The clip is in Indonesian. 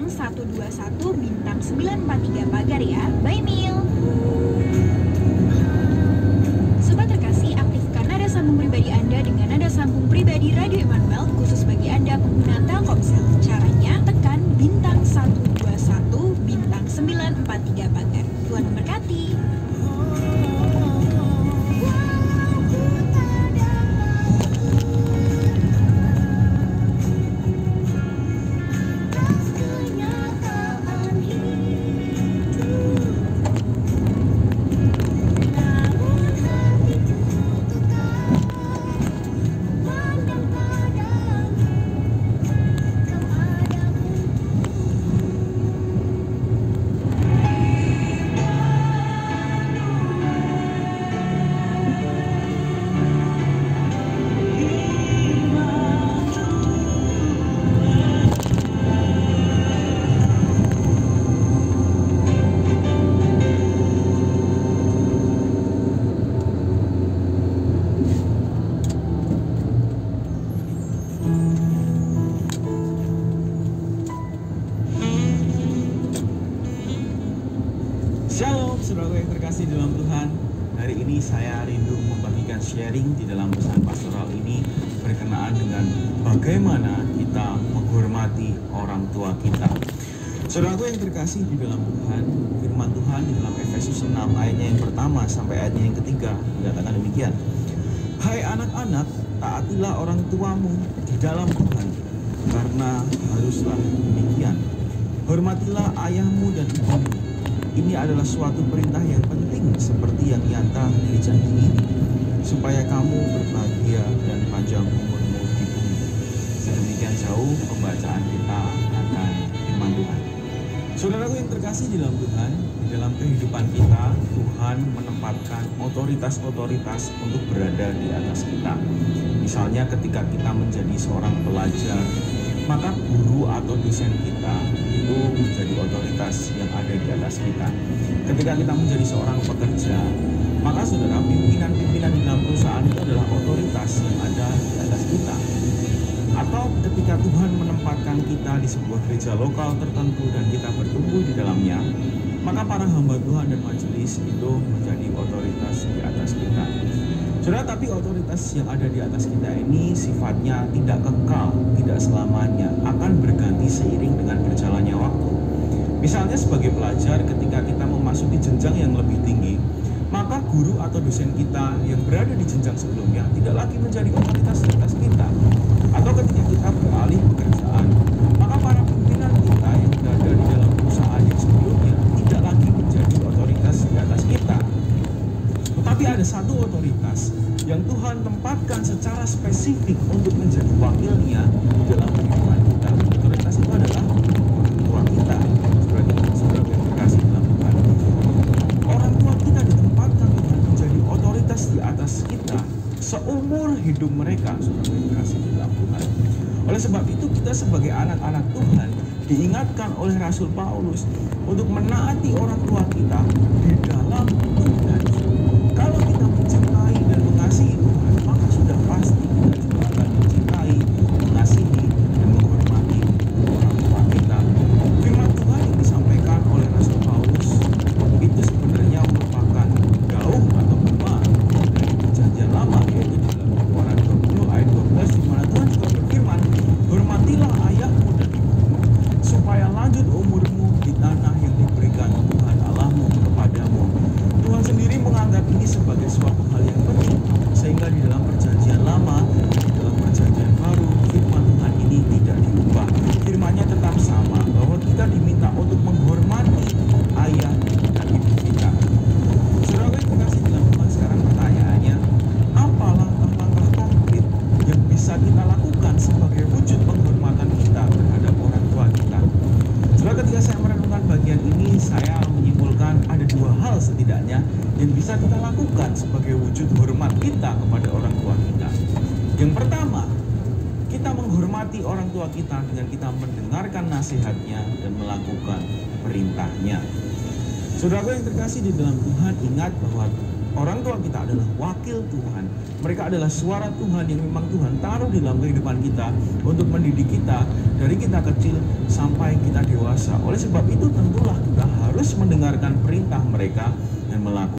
bintang 121 bintang 943 pagar ya. Bye Mil. Sobat terkasih, aktifkan nada sambung pribadi Anda dengan nada sambung pribadi Radio Emmanuel khusus bagi Anda pengguna Telkomsel. Caranya tekan bintang 121 bintang 943 pagar. Tuhan memberkati. Shalom, saudaraku yang terkasih dalam Tuhan. Hari ini saya rindu membagikan sharing di dalam pesan pastoral ini berkenaan dengan bagaimana kita menghormati orang tua kita. Saudaraku yang terkasih di dalam Tuhan, firman Tuhan di dalam Efesus 6 ayatnya yang pertama sampai ayatnya yang ketiga dikatakan demikian. Hai anak-anak, taatilah orang tuamu di dalam Tuhan, karena haruslah demikian. Hormatilah ayahmu dan ibumu. Ini adalah suatu perintah yang penting seperti yang nyata dari janji ini, supaya kamu berbahagia dan panjang umurmu di bumi. Sedemikian jauh pembacaan kita akan firman Tuhan. Saudaraku yang terkasih di dalam Tuhan, di dalam kehidupan kita, Tuhan menempatkan otoritas-otoritas untuk berada di atas kita. Misalnya ketika kita menjadi seorang pelajar, maka guru atau dosen kita itu menjadi otoritas yang ada di atas kita. Ketika kita menjadi seorang pekerja, maka saudara, pimpinan-pimpinan di dalam perusahaan itu adalah otoritas yang ada di atas kita. Atau ketika Tuhan menempatkan kita di sebuah gereja lokal tertentu dan kita bertumbuh di dalamnya, maka para hamba Tuhan dan majelis itu menjadi otoritas di atas kita. Saudara, tapi otoritas yang ada di atas kita ini sifatnya tidak kekal, tidak selamanya, akan berganti seiring dengan berjalannya waktu. Misalnya sebagai pelajar, ketika kita memasuki jenjang yang lebih tinggi, maka guru atau dosen kita yang berada di jenjang sebelumnya tidak lagi menjadi otoritas di atas kita. Atau ketika kita beralih pekerjaan, maka para pimpinan kita yang berada di dalam perusahaan yang sebelumnya tidak lagi menjadi otoritas di atas kita. Tetapi ada satu otoritas yang Tuhan tempatkan secara spesifik untuk menjadi wakilnya di dalam kehidupan kita. Otoritas itu adalah orang tua kita. Saudara yang terkasih dalam Tuhan, orang tua kita ditempatkan Tuhan menjadi otoritas di atas kita seumur hidup mereka, saudara yang terkasih dalam Tuhan. Oleh sebab itu kita sebagai anak-anak Tuhan diingatkan oleh Rasul Paulus untuk menaati orang tua kita di dalam hidup dan kalau kita mencintai dan mengasihi Tuhan, maka sudah pasti kita juga akan mencintai, mengasihi, dan menghormati orang tua kita. Firman Tuhan yang disampaikan oleh Rasul Paulus itu sebenarnya merupakan gaung atau tema dari perjanjian lama, yaitu di dalam Keluaran 20 ayat 12, di mana Tuhan juga berfirman, hormatilah ayahmu dan ibumu, supaya lanjut umurmu di tanah yang diberikan Tuhan Allahmu kepadamu. Tuhan sendiri menganggap ini sebagai suatu hal yang penting, sehingga di dalam perjanjian lama, di dalam perjanjian baru, firman Tuhan ini tidak diubah. Firman-Nya tetap sama, bahwa kita diminta untuk menghormati ayah dan ibu kita. Saudara yang dikasih dalam Tuhan, sekarang pertanyaannya, apa langkah-langkah konkret yang bisa kita lakukan sebagai wujud penghormatan kita terhadap orang tua kita? Saudara, ketika saya merenungkan bagian ini, saya menyimpulkan ada dua hal setidaknya yang bisa kita lakukan sebagai wujud hormat kita kepada orang tua kita. Yang pertama, kita menghormati orang tua kita dengan kita mendengarkan nasihatnya dan melakukan perintahnya. Saudaraku yang terkasih di dalam Tuhan, ingat bahwa orang tua kita adalah wakil Tuhan. Mereka adalah suara Tuhan yang memang Tuhan taruh di dalam kehidupan kita untuk mendidik kita dari kita kecil sampai kita dewasa. Oleh sebab itu tentulah kita harus mendengarkan perintah mereka dan melakukan